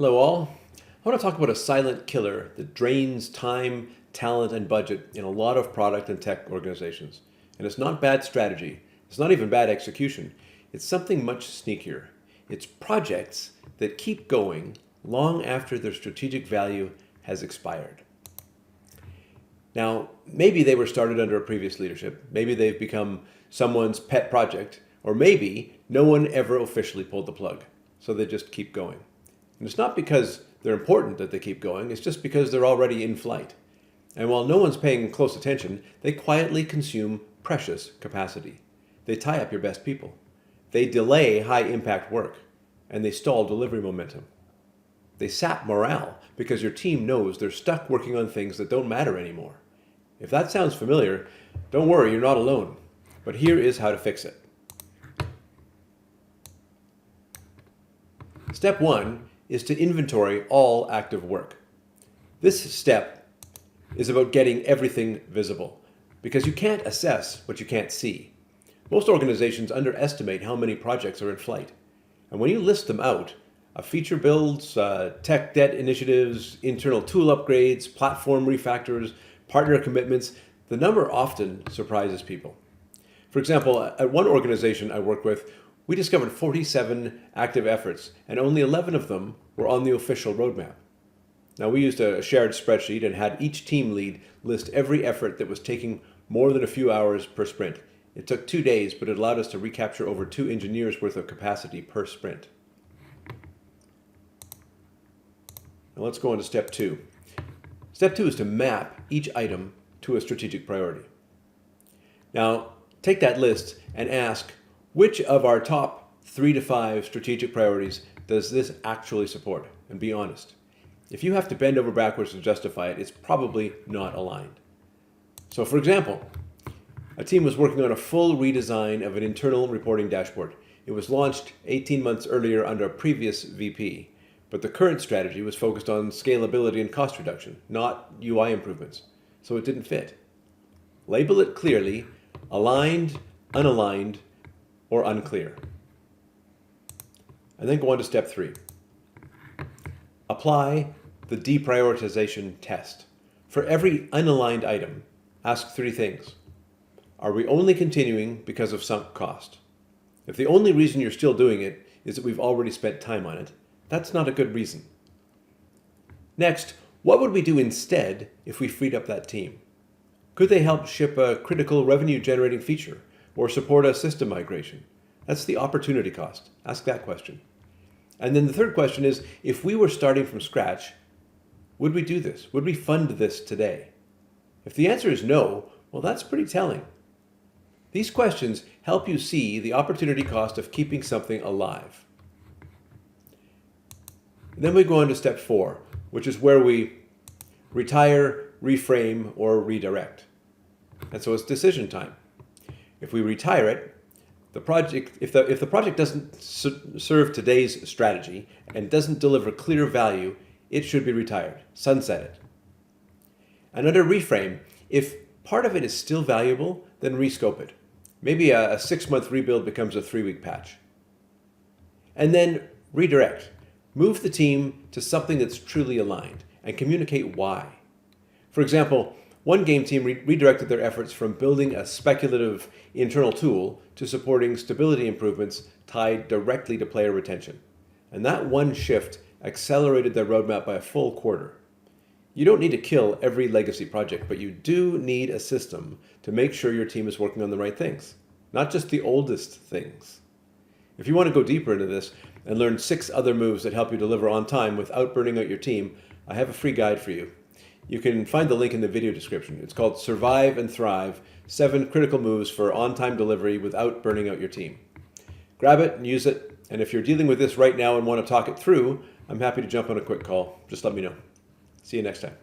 Hello all. I want to talk about a silent killer that drains time, talent, and budget in a lot of product and tech organizations. And it's not bad strategy. It's not even bad execution. It's something much sneakier. It's projects that keep going long after their strategic value has expired. Now, maybe they were started under a previous leadership. Maybe they've become someone's pet project. Or maybe no one ever officially pulled the plug. So they just keep going. And it's not because they're important that they keep going, it's just because they're already in flight. And while no one's paying close attention, they quietly consume precious capacity. They tie up your best people. They delay high-impact work, and they stall delivery momentum. They sap morale because your team knows they're stuck working on things that don't matter anymore. If that sounds familiar, don't worry, you're not alone. But here is how to fix it. Step 1 is to inventory all active work. This step is about getting everything visible, because you can't assess what you can't see. Most organizations underestimate how many projects are in flight. And when you list them out, feature builds, tech debt initiatives, internal tool upgrades, platform refactors, partner commitments, the number often surprises people. For example, at one organization I work with, we discovered 47 active efforts, and only 11 of them were on the official roadmap. Now, we used a shared spreadsheet and had each team lead list every effort that was taking more than a few hours per sprint. It took 2 days, but it allowed us to recapture over 2 engineers' worth of capacity per sprint. Now let's go on to step 2. Step 2 is to map each item to a strategic priority. Now, take that list and ask, which of our top 3 to 5 strategic priorities does this actually support? And be honest. If you have to bend over backwards to justify it, it's probably not aligned. So for example, a team was working on a full redesign of an internal reporting dashboard. It was launched 18 months earlier under a previous VP, but the current strategy was focused on scalability and cost reduction, not UI improvements. So it didn't fit. Label it clearly, aligned, unaligned, or unclear. And then go on to step 3. Apply the deprioritization test. For every unaligned item, ask 3 things. Are we only continuing because of sunk cost? If the only reason you're still doing it is that we've already spent time on it, that's not a good reason. Next, what would we do instead if we freed up that team? Could they help ship a critical revenue-generating feature or support a system migration? That's the opportunity cost. Ask that question. And then the third question is, if we were starting from scratch, would we do this? Would we fund this today? If the answer is no, well, that's pretty telling. These questions help you see the opportunity cost of keeping something alive. And then we go on to step 4, which is where we retire, reframe, or redirect. And so it's decision time. If we retire it, if the project doesn't serve today's strategy and doesn't deliver clear value, it should be retired, sunset it. And under reframe, if part of it is still valuable, then rescope it. Maybe a 6-month rebuild becomes a 3-week patch. And then redirect. Move the team to something that's truly aligned and communicate why. For example, one game team redirected their efforts from building a speculative internal tool to supporting stability improvements tied directly to player retention. And that one shift accelerated their roadmap by a full quarter. You don't need to kill every legacy project, but you do need a system to make sure your team is working on the right things, not just the oldest things. If you want to go deeper into this and learn 6 other moves that help you deliver on time without burning out your team, I have a free guide for you. You can find the link in the video description. It's called Survive and Thrive, 7 critical moves for on-time delivery without burning out your team. Grab it and use it. And if you're dealing with this right now and want to talk it through, I'm happy to jump on a quick call. Just let me know. See you next time.